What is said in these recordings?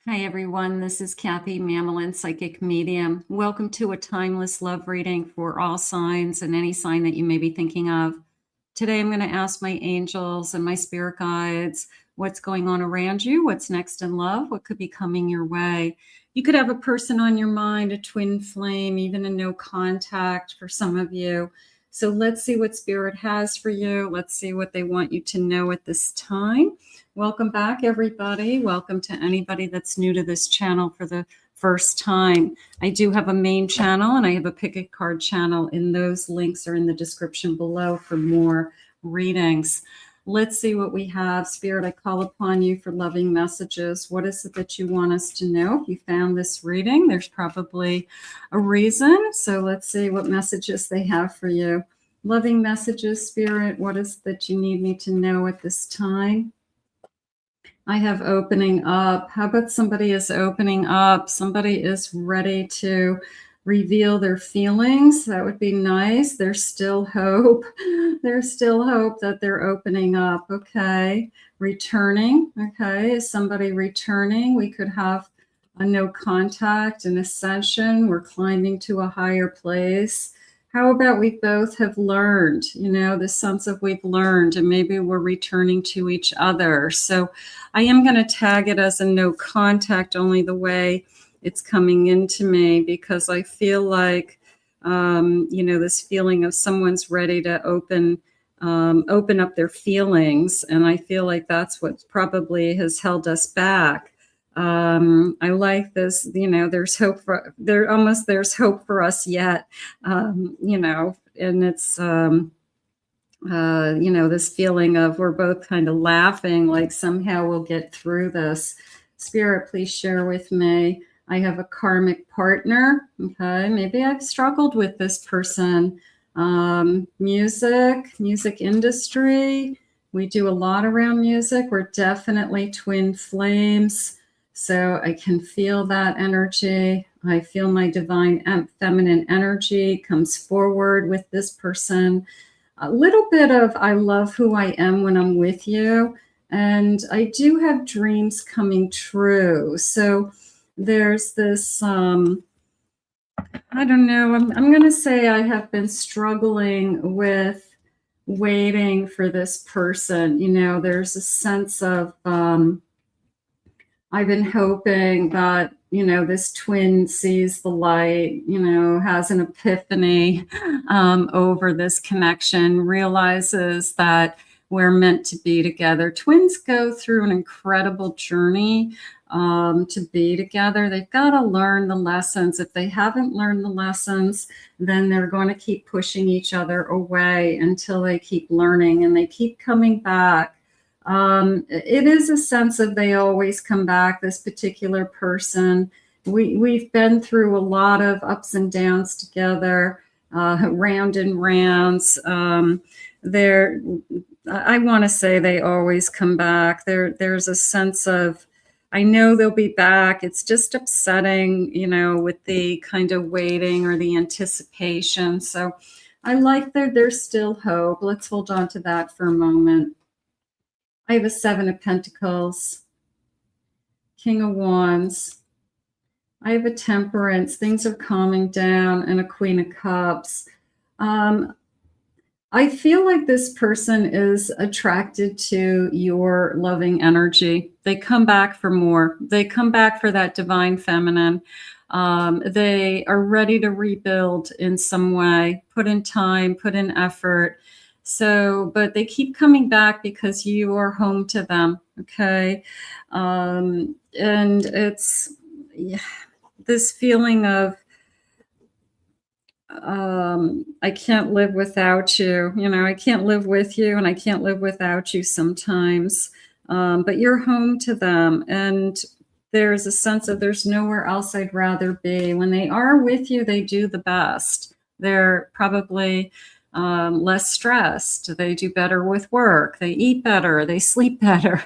Hi, everyone. This is Kathy Mamelin, Psychic Medium. Welcome to a timeless love reading for all signs and any sign that you may be thinking of. Today, I'm going to ask my angels and my spirit guides what's going on around you, what's next in love, what could be coming your way. You could have a person on your mind, a twin flame, even a no contact for some of you. So let's see what spirit has for you. Let's see what they want you to know at this time. Welcome back, everybody. Welcome to anybody that's new to this channel for the first time. I do have a main channel and I have a pick a card channel, and those links are in the description below for more readings. Let's see what we have. Spirit, I call upon you for loving messages. What is it that you want us to know? If you found this reading, there's probably a reason. So let's see what messages they have for you. Loving messages, Spirit, what is it that you need me to know at this time? I have opening up. How about somebody is opening up? Somebody is ready to reveal their feelings. That would be nice. There's still hope. There's still hope that they're opening up. Okay. Returning. Okay. Is somebody returning? We could have a no contact, an ascension. We're climbing to a higher place. How about we both have learned, the sense of we've learned, and maybe we're returning to each other. So I am going to tag it as a no contact, only the way it's coming into me, because I feel like, this feeling of someone's ready to open up their feelings. And I feel like that's what probably has held us back. I like this, there's hope there's hope for us yet, and it's, this feeling of we're both kind of laughing, like somehow we'll get through this. Spirit, please share with me. I have a karmic partner. Okay. Maybe I've struggled with this person. Music industry. We do a lot around music. We're definitely twin flames. So I can feel that energy. I feel my divine feminine energy comes forward with this person. A little bit of I love who I am when I'm with you. And I do have dreams coming true. So there's this, I don't know, I'm going to say I have been struggling with waiting for this person. There's a sense of, I've been hoping that, this twin sees the light, has an epiphany over this connection, realizes that we're meant to be together. Twins go through an incredible journey to be together. They've got to learn the lessons. If they haven't learned the lessons, then they're going to keep pushing each other away until they keep learning, and they keep coming back. It is a sense of they always come back, this particular person. We've been through a lot of ups and downs together, round and rounds. I want to say they always come back. There's a sense of, I know they'll be back. It's just upsetting, with the kind of waiting or the anticipation. So I like there's still hope. Let's hold on to that for a moment. I have a 7 of Pentacles, King of Wands. I have a Temperance. Things are calming down, and a Queen of Cups. I feel like this person is attracted to your loving energy. They come back for more. They come back for that divine feminine. They are ready to rebuild in some way, put in time, put in effort. So, but they keep coming back because you are home to them. Okay. And it's this feeling of, I can't live without you. I can't live with you, and I can't live without you sometimes. But you're home to them. And there's a sense of there's nowhere else I'd rather be. When they are with you, they do the best. They're probably less stressed. They do better with work. They eat better. They sleep better.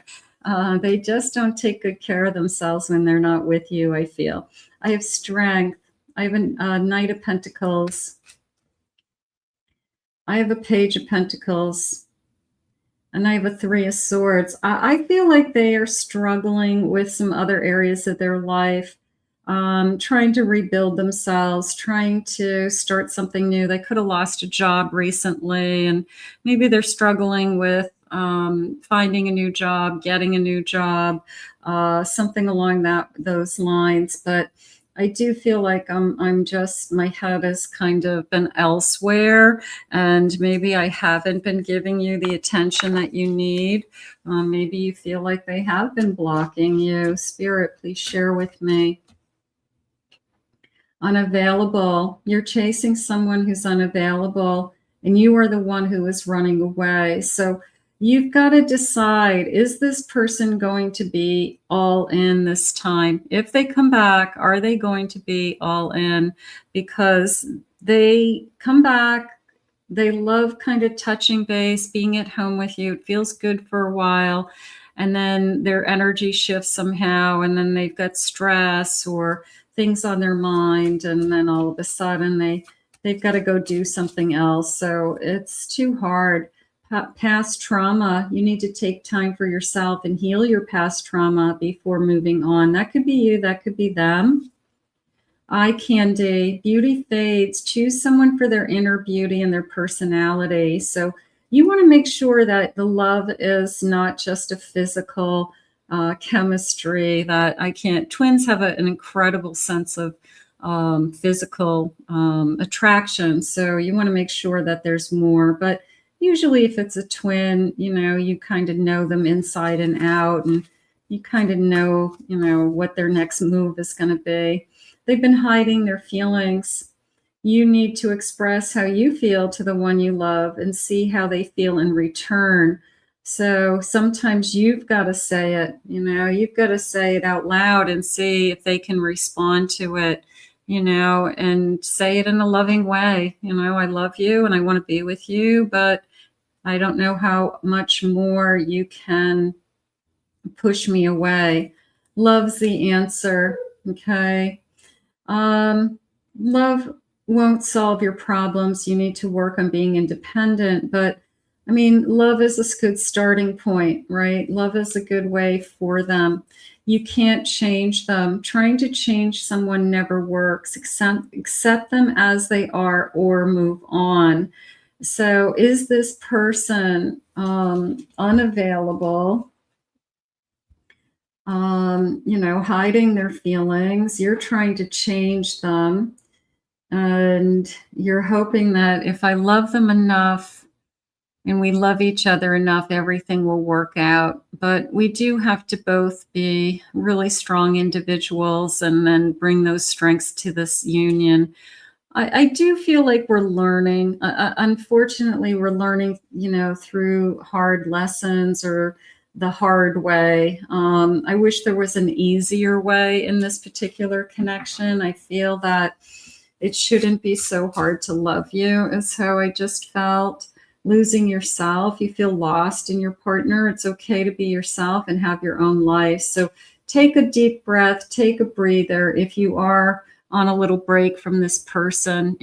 They just don't take good care of themselves when they're not with you, I feel. I have strength. I have a Knight of Pentacles. I have a Page of Pentacles. And I have a Three of Swords. I feel like they are struggling with some other areas of their life, trying to rebuild themselves, trying to start something new. They could have lost a job recently, and maybe they're struggling with finding a new job, getting a new job, something along those lines. But I do feel like I'm just, my head has kind of been elsewhere, and maybe I haven't been giving you the attention that you need. Maybe you feel like they have been blocking you. Spirit, please share with me. Unavailable. You're chasing someone who's unavailable, and you are the one who is running away. So you've got to decide, is this person going to be all in this time? If they come back, are they going to be all in? Because they come back, they love kind of touching base, being at home with you. It feels good for a while. And then their energy shifts somehow, and then they've got stress or things on their mind, and then all of a sudden they've got to go do something else. So it's too hard. Past trauma, you need to take time for yourself and heal your past trauma before moving on. That could be you, that could be them. Eye candy, beauty fades. Choose someone for their inner beauty and their personality. So you want to make sure that the love is not just a physical chemistry. That I can't. Twins have an incredible sense of physical attraction. So you want to make sure that there's more. But usually, if it's a twin, you kind of know them inside and out, and you kind of know, what their next move is going to be. They've been hiding their feelings. You need to express how you feel to the one you love and see how they feel in return. So sometimes you've got to say it, you've got to say it out loud and see if they can respond to it, and say it in a loving way. I love you and I want to be with you, but I don't know how much more you can push me away. Love's the answer. Okay. Love won't solve your problems. You need to work on being independent, but love is a good starting point, right? Love is a good way for them. You can't change them. Trying to change someone never works. Accept them as they are or move on. So is this person unavailable? Hiding their feelings. You're trying to change them. And you're hoping that if I love them enough and we love each other enough, everything will work out. But we do have to both be really strong individuals and then bring those strengths to this union. I do feel like we're learning. Unfortunately, we're learning, through hard lessons or the hard way. I wish there was an easier way in this particular connection. I feel that it shouldn't be so hard to love you, is how I just felt. Losing yourself, you feel lost in your partner. It's okay to be yourself and have your own life. So take a deep breath, take a breather. If you are on a little break from this person,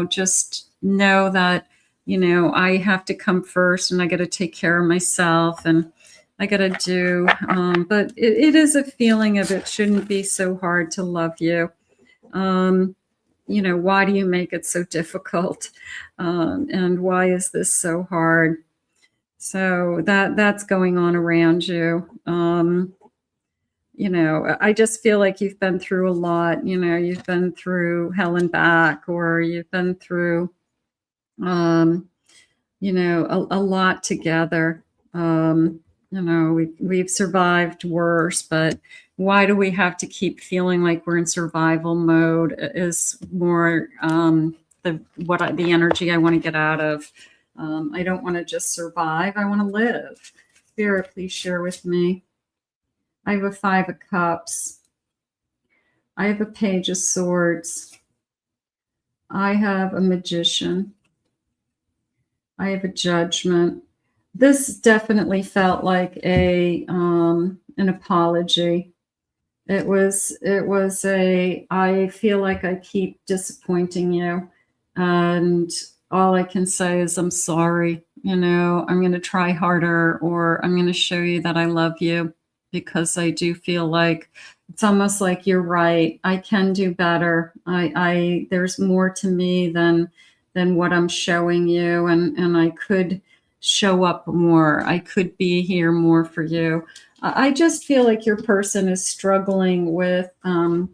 just know that, I have to come first and I got to take care of myself and I got to do, but it is a feeling of it shouldn't be so hard to love you. Why do you make it so difficult? And why is this so hard? So that's going on around you. I just feel like you've been through a lot. You've been through hell and back, or you've been through, a lot together. We've survived worse, but why do we have to keep feeling like we're in survival mode is more the energy I want to get out of. I don't want to just survive. I want to live. Spirit, please share with me. I have a Five of Cups. I have a Page of Swords. I have a Magician. I have a Judgment. This definitely felt like an apology. It was I feel like I keep disappointing you, and all I can say is I'm sorry. You know, I'm going to try harder, or I'm going to show you that I love you, because I do feel like it's almost like you're right. I can do better. There's more to me than what I'm showing you, and I could show up more. I could be here more for you. I just feel like your person is struggling with, I'm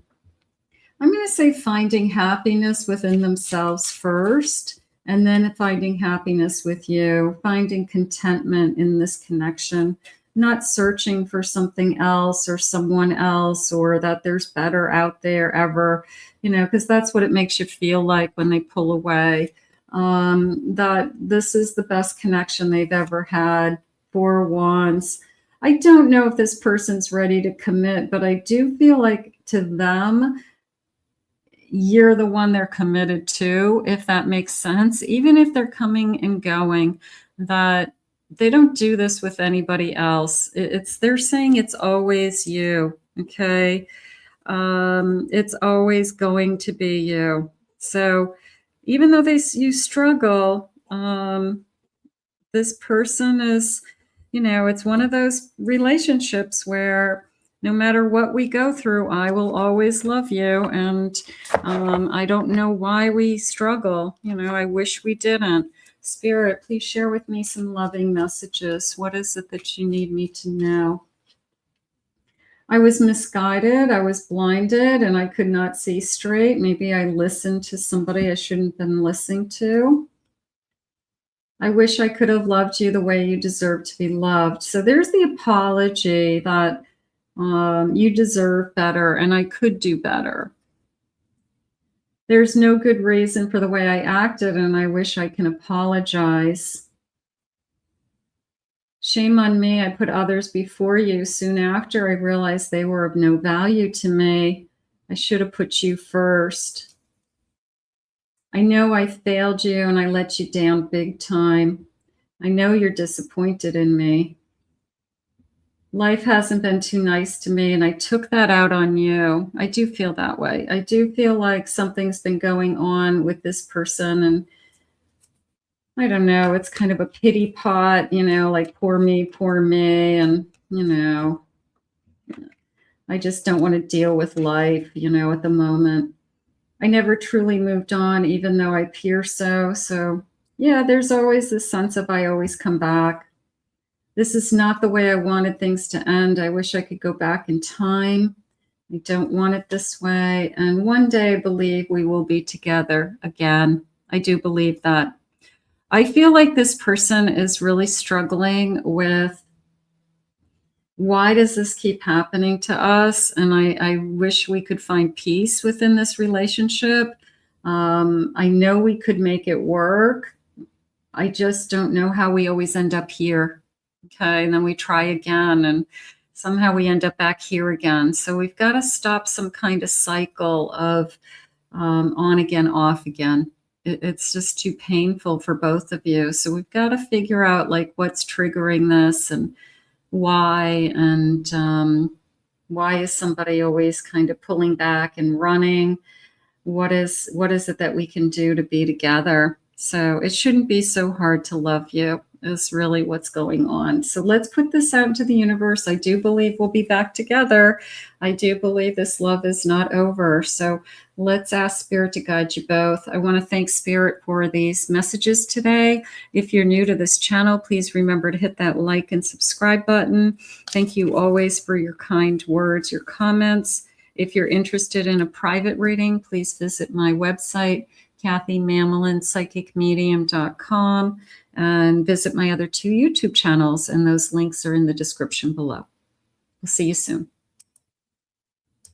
going to say, finding happiness within themselves first, and then finding happiness with you, finding contentment in this connection, not searching for something else or someone else, or that there's better out there ever, you know, because that's what it makes you feel like when they pull away. That this is the best connection they've ever had. For once, I don't know if this person's ready to commit, but I do feel like to them, you're the one they're committed to, if that makes sense. Even if they're coming and going, that they don't do this with anybody else. They're saying it's always you. Okay. It's always going to be you. So even though you struggle, this person is, you know, it's one of those relationships where no matter what we go through, I will always love you. And I don't know why we struggle. You know, I wish we didn't. Spirit, please share with me some loving messages. What is it that you need me to know? I was misguided. I was blinded, and I could not see straight. Maybe I listened to somebody I shouldn't have been listening to. I wish I could have loved you the way you deserve to be loved. So there's the apology that you deserve better and I could do better. There's no good reason for the way I acted, and I wish I can apologize. Shame on me. I put others before you. Soon after, I realized they were of no value to me. I should have put you first. I know I failed you and I let you down big time. I know you're disappointed in me. Life hasn't been too nice to me, and I took that out on you. I do feel that way. I do feel like something's been going on with this person, and I don't know, it's kind of a pity pot, you know, like poor me, and, you know, I just don't want to deal with life, you know, at the moment. I never truly moved on, even though I appear so. So, yeah, there's always this sense of I always come back. This is not the way I wanted things to end. I wish I could go back in time. I don't want it this way. And one day I believe we will be together again. I do believe that. I feel like this person is really struggling with, why does this keep happening to us? And I wish we could find peace within this relationship. I know we could make it work. I just don't know how we always end up here. Okay, and then we try again, and somehow we end up back here again. So we've got to stop some kind of cycle of on again, off again. It's just too painful for both of you. So we've got to figure out like what's triggering this and why, and why is somebody always kind of pulling back and running? What is it that we can do to be together? So it shouldn't be so hard to love you, is really what's going on. So let's put this out into the universe. I do believe we'll be back together. I do believe this love is not over. So let's ask Spirit to guide you both. I want to thank Spirit for these messages today. If you're new to this channel, please remember to hit that like and subscribe button. Thank you always for your kind words, your comments. If you're interested in a private reading, please visit my website, CathyMamolin.psychicmedium.com, and visit my other 2 YouTube channels, and those links are in the description below. We'll see you soon.